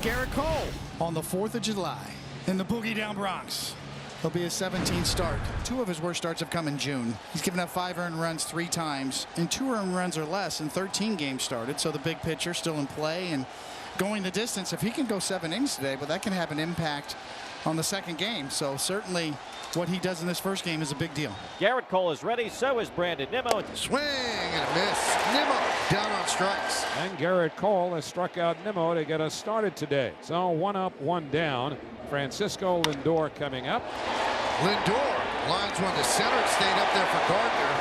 Garrett Cole on the 4th of July in the Boogie Down Bronx. He'll be a 17th start. 2 of his worst starts have come in June. He's given up 5 earned runs 3 times and 2 earned runs or less in 13 games started. So the big pitcher still in play and going the distance. If he can go 7 innings today, well, that can have an impact on the second game. So certainly what he does in this first game is a big deal. Garrett Cole is ready. So is Brandon Nimmo. Swing and a miss. Nimmo down on strikes. And Garrett Cole has struck out Nimmo to get us started today. So 1 up, 1 down. Francisco Lindor coming up. Lindor lines one to center. It stayed up there for Gardner.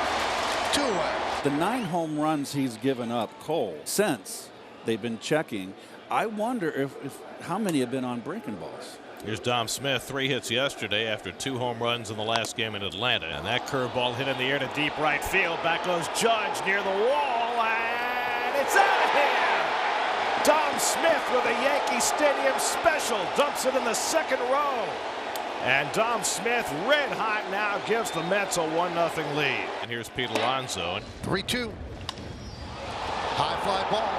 2 away. The 9 home runs he's given up, Cole, since they've been checking. I wonder if how many have been on breaking balls. Here's Dom Smith, 3 hits yesterday after 2 home runs in the last game in Atlanta. And that curveball hit in the air to deep right field. Back goes Judge near the wall, and it's out of here. Dom Smith with a Yankee Stadium special dumps it in the 2nd row. And Dom Smith, red hot now, gives the Mets a 1-0 lead. And here's Pete Alonso. 3-2. High fly ball.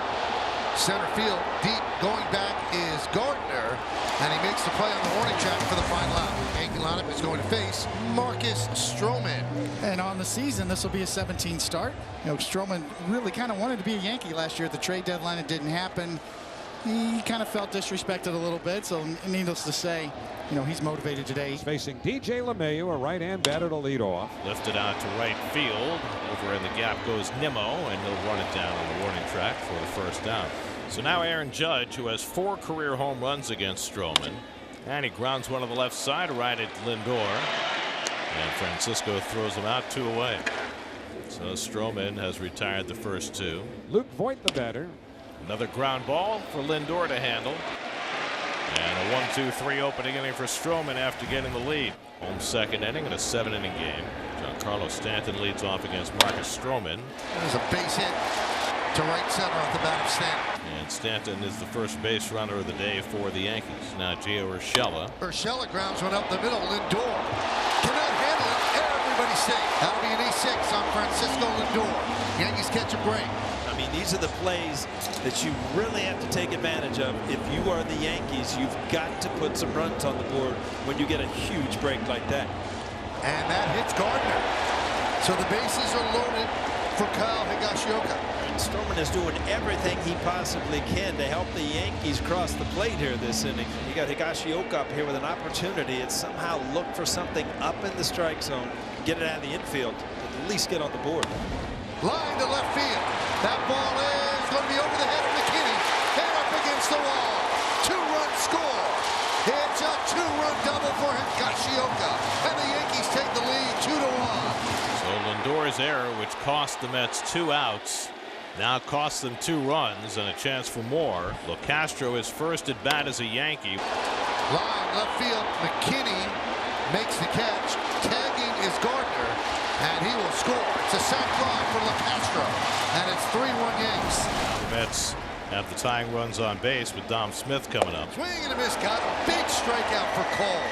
Center field, deep, going back is Gardner, and he makes the play on the warning track for the final out. Yankee lineup is going to face Marcus Stroman. And on the season, this will be a 17th start. You know, Stroman really kind of wanted to be a Yankee last year at the trade deadline. It didn't happen. He kind of felt disrespected a little bit, so needless to say, you know, he's motivated today. He's facing DJ LeMahieu, a right-hand batter to lead off. Lifted out to right field. Over in the gap goes Nimmo, and he'll run it down on the warning track for the first down. So now Aaron Judge, who has 4 career home runs against Stroman, and he grounds one on the left side right at Lindor, and Francisco throws him out 2 away. So Stroman has retired the first 2. Luke Voigt, the batter. Another ground ball for Lindor to handle. And a 1-2-3 opening inning for Stroman after getting the lead. Home 2nd inning in a 7-inning game. Giancarlo Stanton leads off against Marcus Stroman. There's a base hit to right center off the bat of Stanton. And Stanton is the first base runner of the day for the Yankees. Now Gio Urshela. Urshela grounds one up the middle. Lindor cannot handle it. Everybody safe. That'll be an E6 on Francisco Lindor. Yankees catch a break. I mean, these are the plays that you really have to take advantage of. If you are the Yankees, you've got to put some runs on the board when you get a huge break like that. And that hits Gardner. So the bases are loaded for Kyle Higashioka. Stroman is doing everything he possibly can to help the Yankees cross the plate here this inning. You got Higashioka up here with an opportunity to somehow look for something up in the strike zone, get it out of the infield, at least get on the board. Line to left field. That ball is going to be over the head of McKinney and up against the wall. 2-run score. It's a 2-run double for Higashioka, and the Yankees take the lead 2-1. So Lindor's error, which cost the Mets 2 outs, now costs them 2 runs and a chance for more. LeCastro is first at bat as a Yankee. Line left field. McKinney makes the catch. Tagging is Gardner, and he will score. It's a sac fly for LeCastro, and it's 3-1 Yanks. The Mets have the tying runs on base with Dom Smith coming up. Swing and a miss. Got a big strikeout for Cole.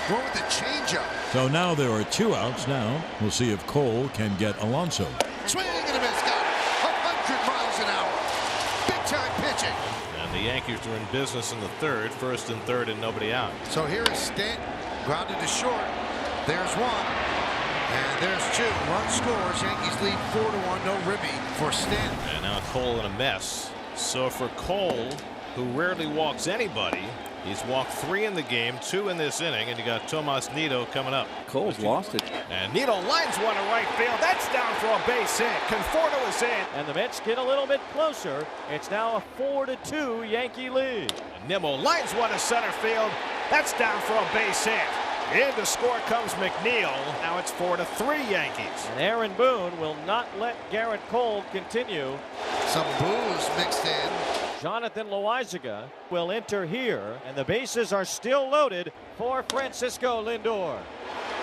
Going with the changeup. So now there are 2 outs. Now we'll see if Cole can get Alonso. Swing and a miss. Got 100 miles an hour. Big time pitching. And the Yankees are in business in the 3rd, 1st and 3rd, and nobody out. So here is Stanton, grounded to short. There's 1, and there's 2. Run scores. Yankees lead 4-1. No ribby for Stanton. And now Cole in a mess. So for Cole, who rarely walks anybody, he's walked 3 in the game, 2 in this inning, and you got Tomas Nido coming up. Cole's lost it. And Nido lines one to right field. That's down for a base hit. Conforto is in. And the Mets get a little bit closer. It's now a 4-2 Yankee lead. And Nimmo lines one to center field. That's down for a base hit. In to score comes McNeil. Now it's 4-3 Yankees. And Aaron Boone will not let Garrett Cole continue. Some booze mixed in. Jonathan Loaizaga will enter here, and the bases are still loaded for Francisco Lindor.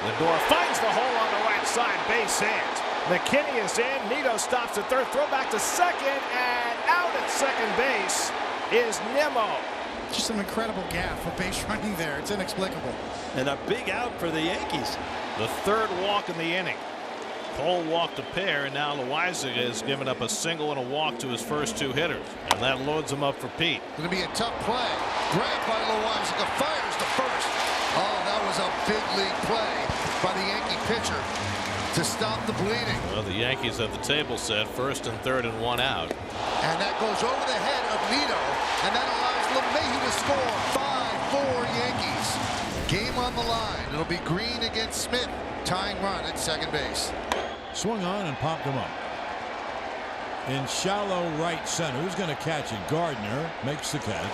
Lindor finds the hole on the right side, base hit. McKinney is in. Nido stops at 3rd, throw back to 2nd, and out at 2nd base is Nimmo. Just an incredible gap for base running there. It's inexplicable. And a big out for the Yankees. The 3rd walk in the inning. Cole walked a pair, and now Loaizaga has given up a single and a walk to his first two hitters, and that loads him up for Pete. Going to be a tough play. Grabbed by Loaizaga, fires to first. Oh, that was a big league play by the Yankee pitcher to stop the bleeding. Well, the Yankees have the table set, first and third and one out. And that goes over the head of Nito, and that allows LeMahieu to score. 5-4 Yankees. Game on the line. It'll be Green against Smith. Tying run at second base. Swung on and popped him up. In shallow right center. Who's going to catch it? Gardner makes the catch.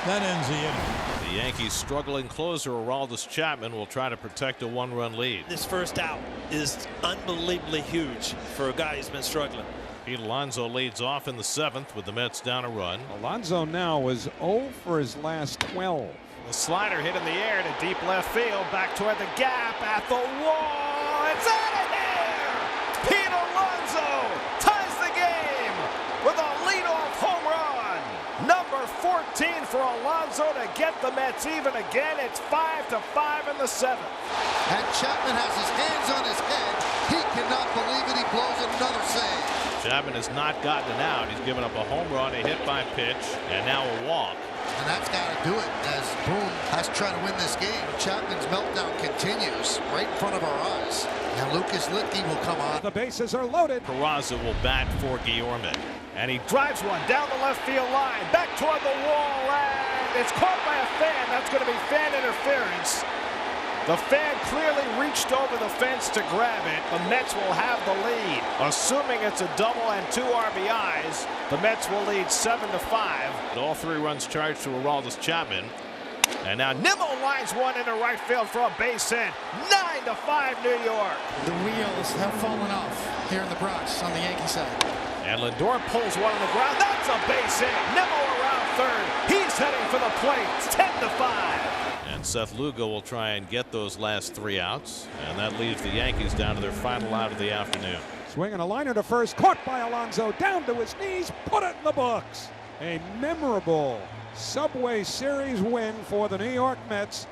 That ends the inning. The Yankees' struggling closer, Aroldis Chapman, will try to protect a one-run lead. This first out is unbelievably huge for a guy who's been struggling. Pete Alonso leads off in the seventh with the Mets down a run. Alonso now is 0 for his last 12. The slider hit in the air to deep left field, back toward the gap, at the wall. It's out of here! Pete Alonso ties the game with a leadoff home run. Number 14 for Alonso to get the Mets even again. It's 5-5 in the seventh. And Chapman has his hands on his head. He cannot believe it. He blows another save. Chapman has not gotten it out. He's given up a home run, a hit by pitch, and now a walk. And that's got to do it as Boone has to try to win this game. Chapman's meltdown continues right in front of our eyes. And Lucas Litke will come on. The bases are loaded. Peraza will bat for Guillorme. And he drives one down the left field line, back toward the wall, and it's caught by a fan. That's going to be fan interference. The fan clearly reached over the fence to grab it. The Mets will have the lead. Assuming it's a double and 2 RBIs, the Mets will lead 7-5. All three runs charged to Aroldis Chapman. And now Nimmo lines one into right field for a base hit. 9-5 New York. The wheels have fallen off here in the Bronx on the Yankee side. And Lindor pulls one on the ground. That's a base hit. Nimmo around third. He's heading for the plate. It's 10-5. And Seth Lugo will try and get those last 3 outs. And that leaves the Yankees down to their final out of the afternoon. Swinging a liner to first, caught by Alonso, down to his knees, put it in the books. A memorable Subway Series win for the New York Mets.